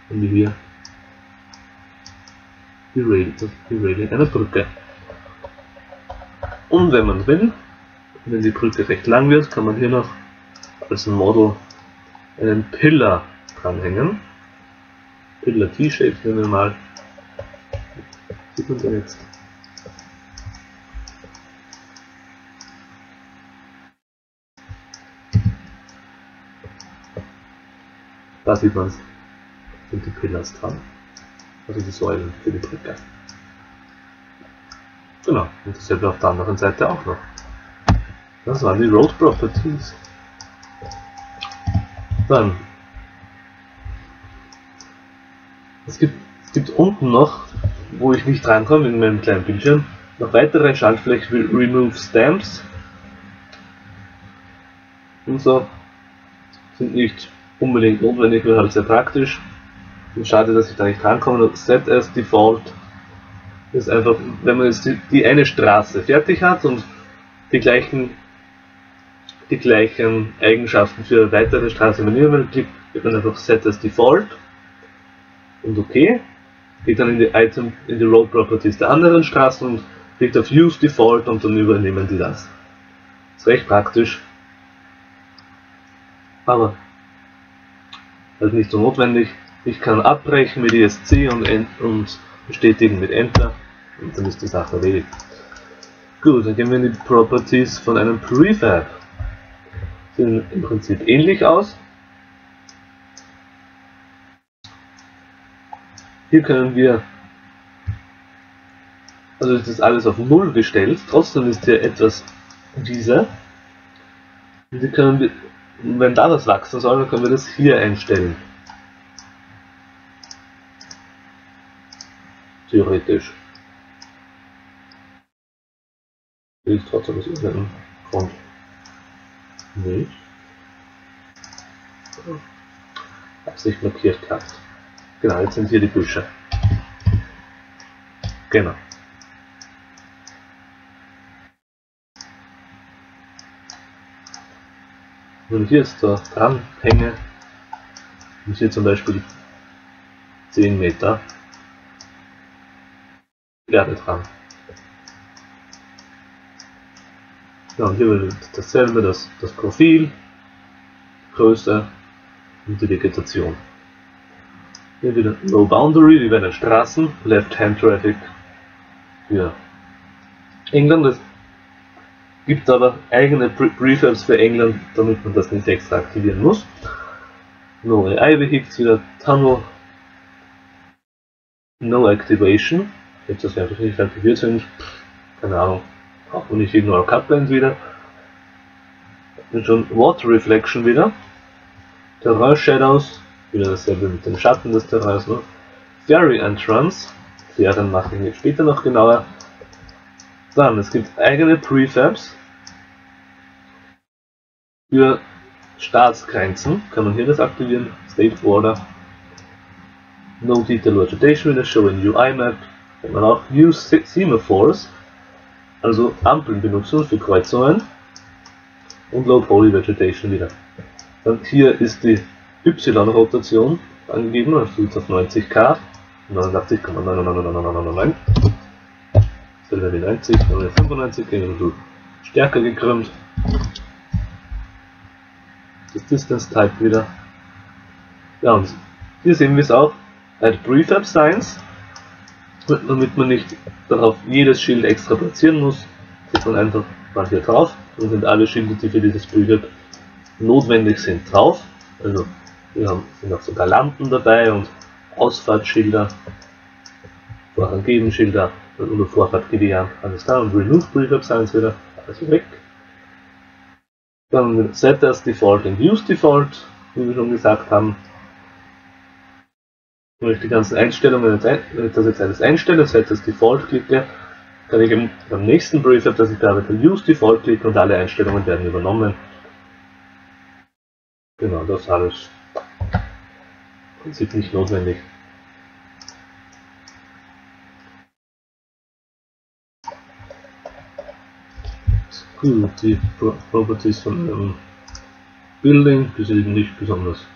Und hier die Railing einer Brücke. Und wenn man will, wenn die Brücke recht lang wird, kann man hier noch als Model einen Pillar dranhängen. Pillar T-Shape nehmen wir mal. Sieht man den jetzt? Da sieht man es. Sind die Pillars dran. Also die Säulen für die Brücke. Genau, und dasselbe auf der anderen Seite auch noch. Das waren die Road Properties. Dann. Es gibt unten noch, wo ich nicht reinkomme in meinem kleinen Bildschirm, noch weitere Schaltflächen wie Remove Stamps. Und so sind nicht unbedingt notwendig, nur halt sehr praktisch. Schade, dass ich da nicht rankomme. Set as Default ist einfach, wenn man jetzt die eine Straße fertig hat und die gleichen Eigenschaften für weitere Straßen manieren will, klickt man einfach Set as Default und OK. Geht dann in die Road Properties der anderen Straßen und klickt auf Use Default und dann übernehmen die das. Ist recht praktisch, aber halt nicht so notwendig. Ich kann abbrechen mit ESC und bestätigen mit Enter und dann ist die Sache erledigt. Gut, dann gehen wir in die Properties von einem Prefab. Sehen im Prinzip ähnlich aus. Hier können wir, also ist das alles auf 0 gestellt, trotzdem ist hier etwas dieser. Und hier können wir, wenn da was wachsen soll, dann können wir das hier einstellen. Theoretisch. Will ich trotzdem aus irgendeinem Grund nicht. Absicht markiert gehabt. Genau, jetzt sind hier die Büsche. Genau. Wenn ich hier jetzt da dran hänge, und hier zum Beispiel 10 Meter Erde dran. Ja, und hier wird dasselbe, das Profil, Größe und die Vegetation. Hier wieder No Boundary, wie bei den Straßen, Left-Hand Traffic für England. Es gibt aber eigene Prefabs für England, damit man das nicht extra aktivieren muss. No AI Vehicles, wieder Tunnel, No Activation. Jetzt, dass wir einfach nicht aktiviert sind, keine Ahnung, braucht man nicht Ignore Cutplanes wieder. Dann schon Water Reflection wieder. Terrain Shadows, wieder dasselbe mit dem Schatten des Terrains. Ne? Ferry Entrance, Fähren mache ich später noch genauer. Dann, es gibt eigene Prefabs für Staatsgrenzen, kann man hier das aktivieren. State Border, No Detail Vegetation wieder, Show in UI Map. Kann man auch Use Semaphores, also Ampeln benutzen für Kreuzungen und Low Poly Vegetation wieder. Dann hier ist die Y-Rotation angegeben, also jetzt auf 90K, 89,99999, selber wie 90, 95, also stärker gekrümmt. Das Distance Type wieder. Ja, und hier sehen wir es auch, ein Prefab Signs. Damit man nicht darauf jedes Schild extra platzieren muss, setzt man einfach mal hier drauf und sind alle Schilder, die für dieses Prefab notwendig sind, drauf. Also wir sind auch sogar Lampen dabei und Ausfahrtschilder, Vorranggebenschilder oder Vorfahrt gewähren, alles da und Remove Prefab Signs wieder, alles weg. Dann Set as Default und Use Default, wie wir schon gesagt haben. Wenn ich die ganzen Einstellungen, wenn ich das jetzt alles einstelle, Set as Default klicke, kann ich beim nächsten Prefab, das ich bearbeite, Use Default klicken und alle Einstellungen werden übernommen. Genau, das alles im Prinzip nicht notwendig. Gut, die Properties von einem Building, die sind nicht besonders.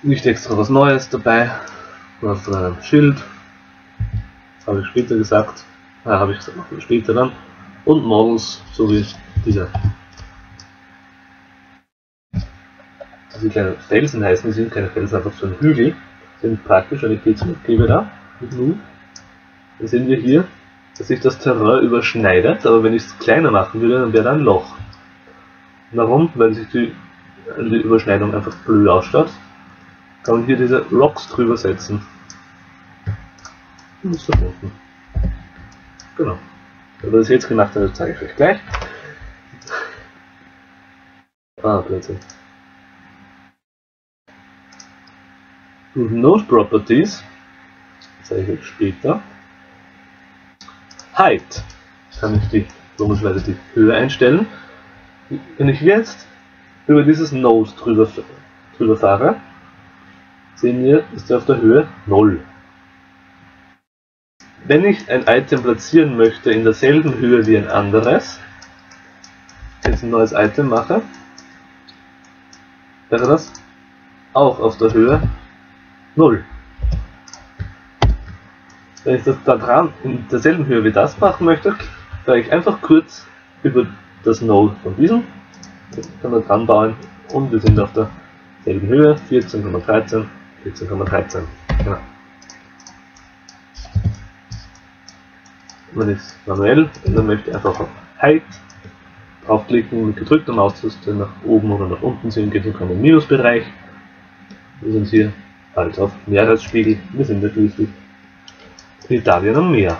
Nicht extra was Neues dabei, was von einem Schild, das habe ich später gesagt, habe ich gesagt, machen wir später dann, und Models, so wie diese kleinen Felsen heißen, die sind keine Felsen, einfach so ein Hügel, sind praktisch, wenn ich die zurückgebe da, mit Nu, dann sehen wir hier, dass sich das Terrain überschneidet, aber wenn ich es kleiner machen würde, dann wäre da ein Loch. Warum? Weil sich die Überschneidung einfach blöd ausschaut, kann man hier diese Rocks drüber setzen. Und ist verbunden. Genau. Wenn wir das jetzt gemacht haben, das zeige ich euch gleich. Blödsinn. Node Properties, das zeige ich euch später. Height, kann ich die logischerweise die Höhe einstellen. Wenn ich jetzt über dieses Node drüber fahre, sehen wir, ist der auf der Höhe 0. Wenn ich ein Item platzieren möchte in derselben Höhe wie ein anderes, jetzt ein neues Item mache, wäre das auch auf der Höhe 0. Wenn ich das da dran in derselben Höhe wie das machen möchte, fahre ich einfach kurz über das Node von diesem, kann man dran bauen und wir sind auf derselben Höhe, 14,13, 14,13. Genau. Wenn ich es manuell ändern möchte, einfach auf Height draufklicken, mit gedrückter Maustaste nach oben oder nach unten ziehen, geht in den Minusbereich. Wir sind hier halt auf Meeresspiegel, wir sind ja schließlich in Italien am Meer.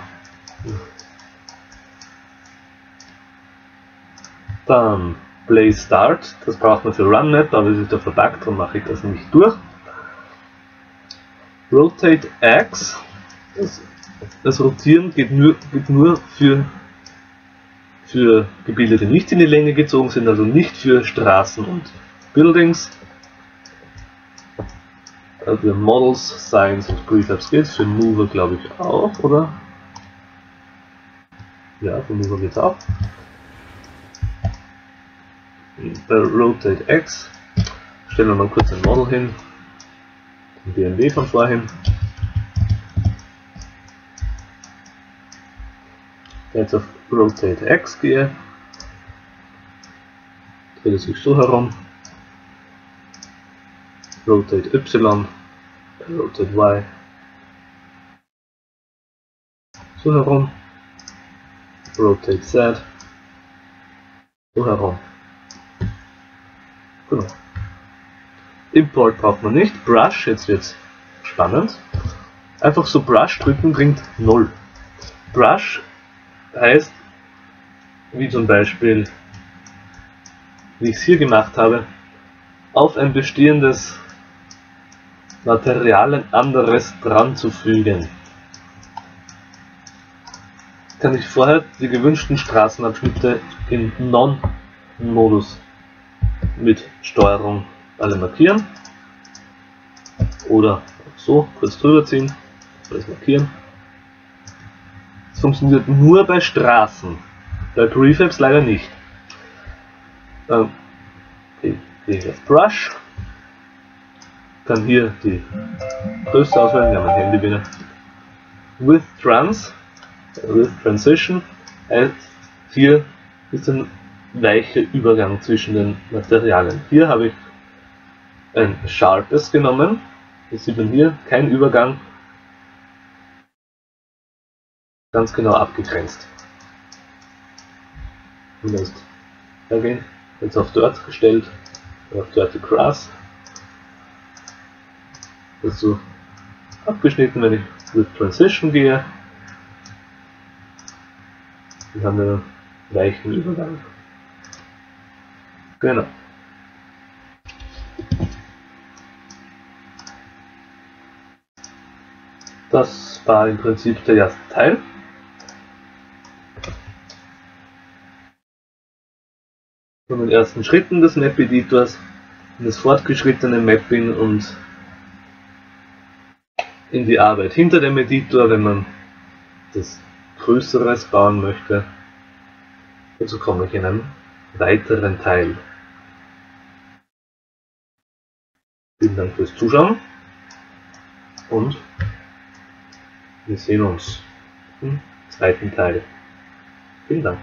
Dann Play Start, das braucht man für RunMap, aber es ist da verbuggt, darum mache ich das nicht durch. Rotate X, das Rotieren geht nur für Gebilde, die nicht in die Länge gezogen sind, also nicht für Straßen und Buildings. Für Models, Science und Prefabs geht es, für Mover glaube ich auch, oder? Ja, für Mover geht es auch. Bei Rotate X stellen wir mal kurz ein Model hin, ein BMW von vorhin. Jetzt auf Rotate X gehe, dreht es sich so herum. Rotate Y, Rotate Y, so herum, Rotate Z, so herum. Genau. Import braucht man nicht, Brush, jetzt wird's spannend. Einfach so Brush drücken bringt 0. Brush heißt, wie zum Beispiel, wie ich es hier gemacht habe, auf ein bestehendes Material ein anderes dran zu fügen. Kann ich vorher die gewünschten Straßenabschnitte in Non-Modus mit Steuerung alle markieren oder so kurz drüber ziehen, alles markieren. Das funktioniert nur bei Straßen, bei Prefabs leider nicht. Gehe ich auf Brush, kann hier die Größe auswählen, wir haben ein Handy wieder. With Transition heißt, hier ist ein weicher Übergang zwischen den Materialien. Hier habe ich ein Sharpest genommen, das sieht man hier, kein Übergang, ganz genau abgegrenzt. Und jetzt hergehen, jetzt auf Dirt gestellt, auf Dirty Grass. Das ist so abgeschnitten, wenn ich with Transition gehe. Dann haben wir einen weichen Übergang. Genau. Das war im Prinzip der erste Teil. Von den ersten Schritten des Map-Editors, in das fortgeschrittene Mapping und in die Arbeit hinter dem Editor, wenn man das Größeres bauen möchte. Dazu komme ich in einem weiteren Teil. Vielen Dank fürs Zuschauen und wir sehen uns im zweiten Teil. Vielen Dank.